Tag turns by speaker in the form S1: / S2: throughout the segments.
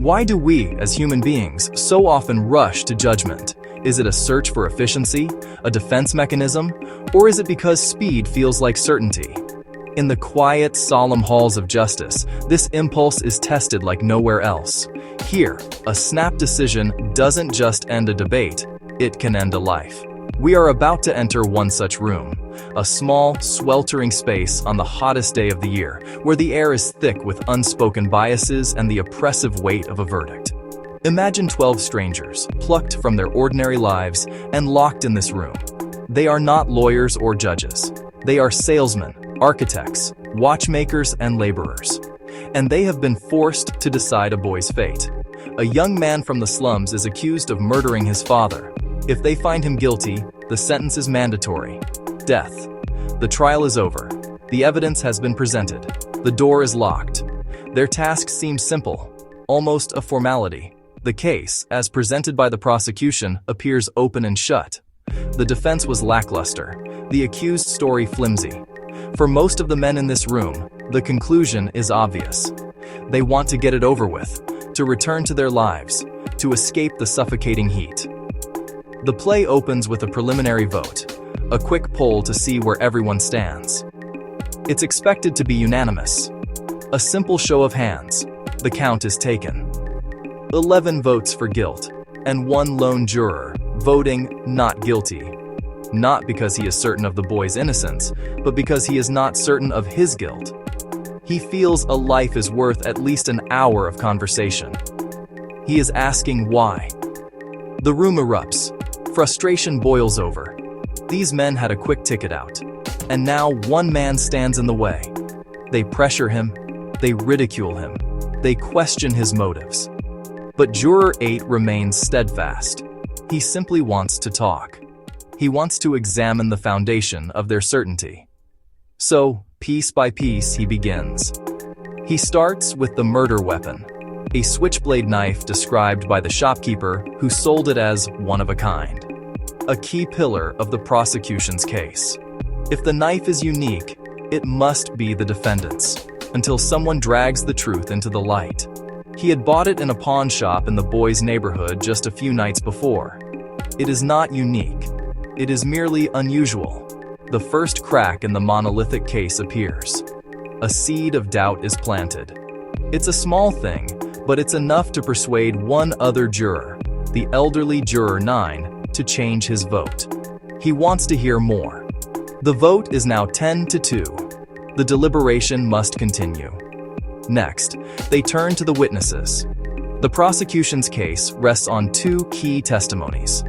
S1: Why do we, as human beings, so often rush to judgment? Is it a search for efficiency, a defense mechanism, or is it because speed feels like certainty? In the quiet, solemn halls of justice, this impulse is tested like nowhere else. Here, a snap decision doesn't just end a debate, it can end a life. We are about to enter one such room, a small, sweltering space on the hottest day of the year, where the air is thick with unspoken biases and the oppressive weight of a verdict. Imagine 12 strangers, plucked from their ordinary lives and locked in this room. They are not lawyers or judges. They are salesmen, architects, watchmakers, and laborers. And they have been forced to decide a boy's fate. A young man from the slums is accused of murdering his father. If they find him guilty, the sentence is mandatory: death. The trial is over. The evidence has been presented. The door is locked. Their task seems simple, almost a formality. The case, as presented by the prosecution, appears open and shut. The defense was lackluster, the accused story flimsy. For most of the men in this room, the conclusion is obvious. They want to get it over with, to return to their lives, to escape the suffocating heat. The play opens with a preliminary vote, a quick poll to see where everyone stands. It's expected to be unanimous. A simple show of hands. The count is taken. 11 votes for guilt, and one lone juror, voting not guilty. Not because he is certain of the boy's innocence, but because he is not certain of his guilt. He feels a life is worth at least an hour of conversation. He is asking why. The room erupts. Frustration boils over. These men had a quick ticket out, and now one man stands in the way. They pressure him, they ridicule him, they question his motives. But Juror 8 remains steadfast. He simply wants to talk. He wants to examine the foundation of their certainty. So, piece by piece, he begins. He starts with the murder weapon, a switchblade knife described by the shopkeeper who sold it as one of a kind. A key pillar of the prosecution's case. If the knife is unique, it must be the defendant's, until someone drags the truth into the light. He had bought it in a pawn shop in the boy's neighborhood just a few nights before. It is not unique. It is merely unusual. The first crack in the monolithic case appears. A seed of doubt is planted. It's a small thing, but it's enough to persuade one other juror, the elderly Juror 9, to change his vote. He wants to hear more. The vote is now 10-2. The deliberation must continue. Next, they turn to the witnesses. The prosecution's case rests on two key testimonies.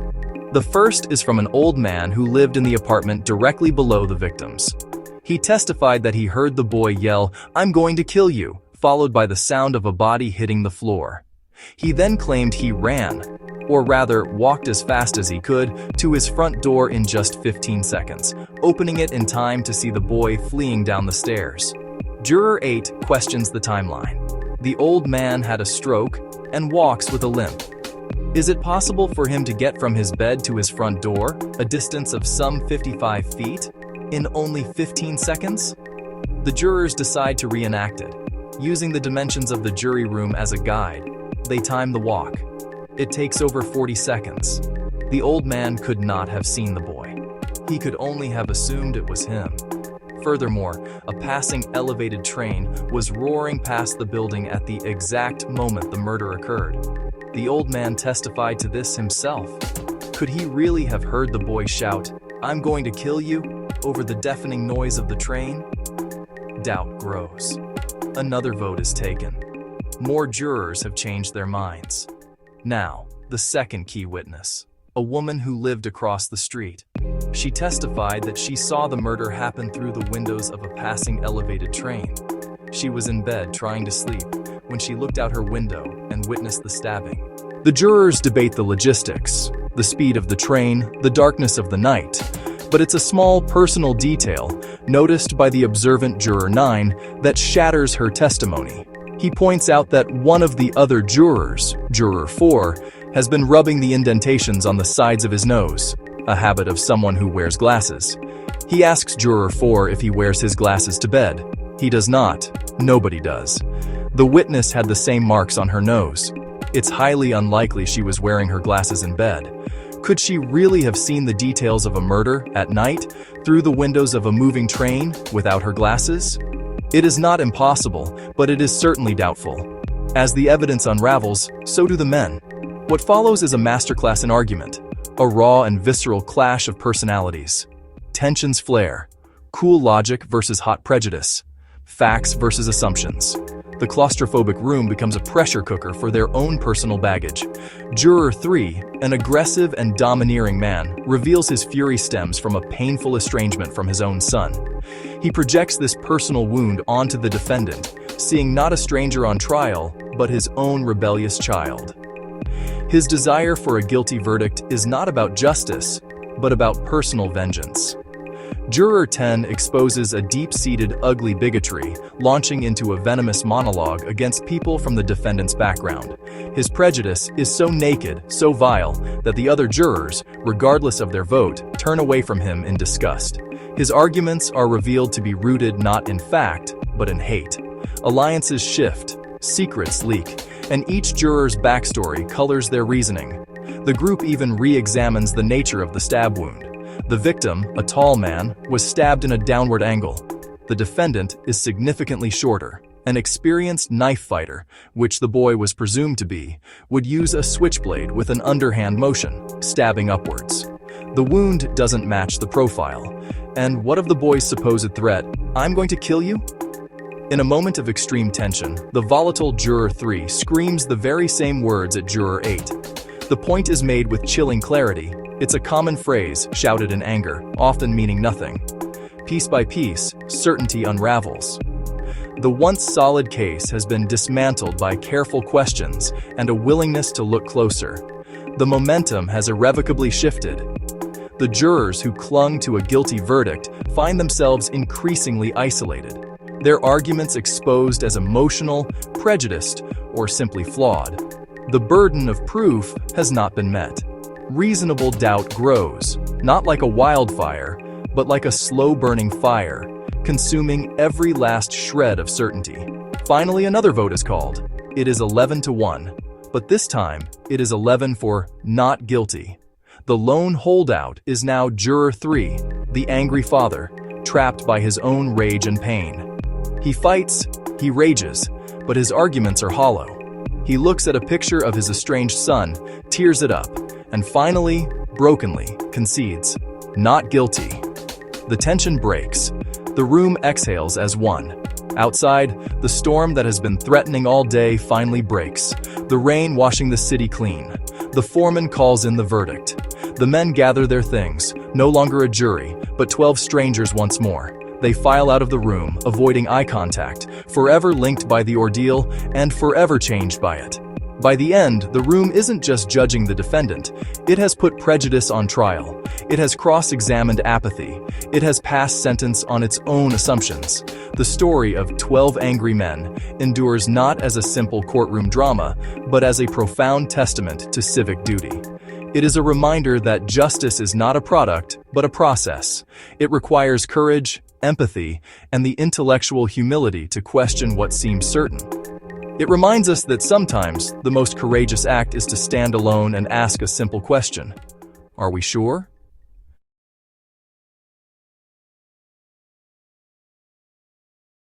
S1: The first is from an old man who lived in the apartment directly below the victims. He testified that he heard the boy yell, "I'm going to kill you," followed by the sound of a body hitting the floor. He then claimed he ran, or rather walked as fast as he could, to his front door in just 15 seconds, opening it in time to see the boy fleeing down the stairs. Juror 8 questions the timeline. The old man had a stroke and walks with a limp. Is it possible for him to get from his bed to his front door, a distance of some 55 feet, in only 15 seconds? The jurors decide to reenact it. Using the dimensions of the jury room as a guide, they time the walk. It takes over 40 seconds. The old man could not have seen the boy. He could only have assumed it was him. Furthermore, a passing elevated train was roaring past the building at the exact moment the murder occurred. The old man testified to this himself. Could he really have heard the boy shout, "I'm going to kill you," over the deafening noise of the train? Doubt grows. Another vote is taken. More jurors have changed their minds. Now, the second key witness, a woman who lived across the street. She testified that she saw the murder happen through the windows of a passing elevated train. She was in bed trying to sleep when she looked out her window and witnessed the stabbing. The jurors debate the logistics, the speed of the train, the darkness of the night, but it's a small personal detail noticed by the observant Juror 9 that shatters her testimony. He points out that one of the other jurors, Juror 4, has been rubbing the indentations on the sides of his nose, a habit of someone who wears glasses. He asks Juror 4 if he wears his glasses to bed. He does not. Nobody does. The witness had the same marks on her nose. It's highly unlikely she was wearing her glasses in bed. Could she really have seen the details of a murder at night through the windows of a moving train without her glasses? It is not impossible, but it is certainly doubtful. As the evidence unravels, so do the men. What follows is a masterclass in argument, a raw and visceral clash of personalities. Tensions flare, cool logic versus hot prejudice, facts versus assumptions. The claustrophobic room becomes a pressure cooker for their own personal baggage. Juror 3, an aggressive and domineering man, reveals his fury stems from a painful estrangement from his own son. He projects this personal wound onto the defendant, seeing not a stranger on trial, but his own rebellious child. His desire for a guilty verdict is not about justice, but about personal vengeance. Juror 10 exposes a deep-seated ugly bigotry, launching into a venomous monologue against people from the defendant's background. His prejudice is so naked, so vile, that the other jurors, regardless of their vote, turn away from him in disgust. His arguments are revealed to be rooted not in fact, but in hate. Alliances shift, secrets leak, and each juror's backstory colors their reasoning. The group even re-examines the nature of the stab wound. The victim, a tall man, was stabbed in a downward angle. The defendant is significantly shorter. An experienced knife fighter, which the boy was presumed to be, would use a switchblade with an underhand motion, stabbing upwards. The wound doesn't match the profile. And what of the boy's supposed threat, "I'm going to kill you"? In a moment of extreme tension, the volatile Juror 3 screams the very same words at Juror 8. The point is made with chilling clarity. It's a common phrase, shouted in anger, often meaning nothing. Piece by piece, certainty unravels. The once solid case has been dismantled by careful questions and a willingness to look closer. The momentum has irrevocably shifted. The jurors who clung to a guilty verdict find themselves increasingly isolated, their arguments exposed as emotional, prejudiced, or simply flawed. The burden of proof has not been met. Reasonable doubt grows, not like a wildfire, but like a slow-burning fire, consuming every last shred of certainty. Finally, another vote is called. It is 11-1, but this time, it is 11 for not guilty. The lone holdout is now Juror 3, the angry father, trapped by his own rage and pain. He fights, he rages, but his arguments are hollow. He looks at a picture of his estranged son, tears it up, and finally, brokenly, concedes, not guilty. The tension breaks. The room exhales as one. Outside, the storm that has been threatening all day finally breaks, the rain washing the city clean. The foreman calls in the verdict. The men gather their things, no longer a jury, but 12 strangers once more. They file out of the room, avoiding eye contact, forever linked by the ordeal and forever changed by it. By the end, the room isn't just judging the defendant. It has put prejudice on trial. It has cross-examined apathy. It has passed sentence on its own assumptions. The story of 12 angry men endures not as a simple courtroom drama, but as a profound testament to civic duty. It is a reminder that justice is not a product, but a process. It requires courage, empathy, and the intellectual humility to question what seems certain. It reminds us that sometimes the most courageous act is to stand alone and ask a simple question. Are we sure?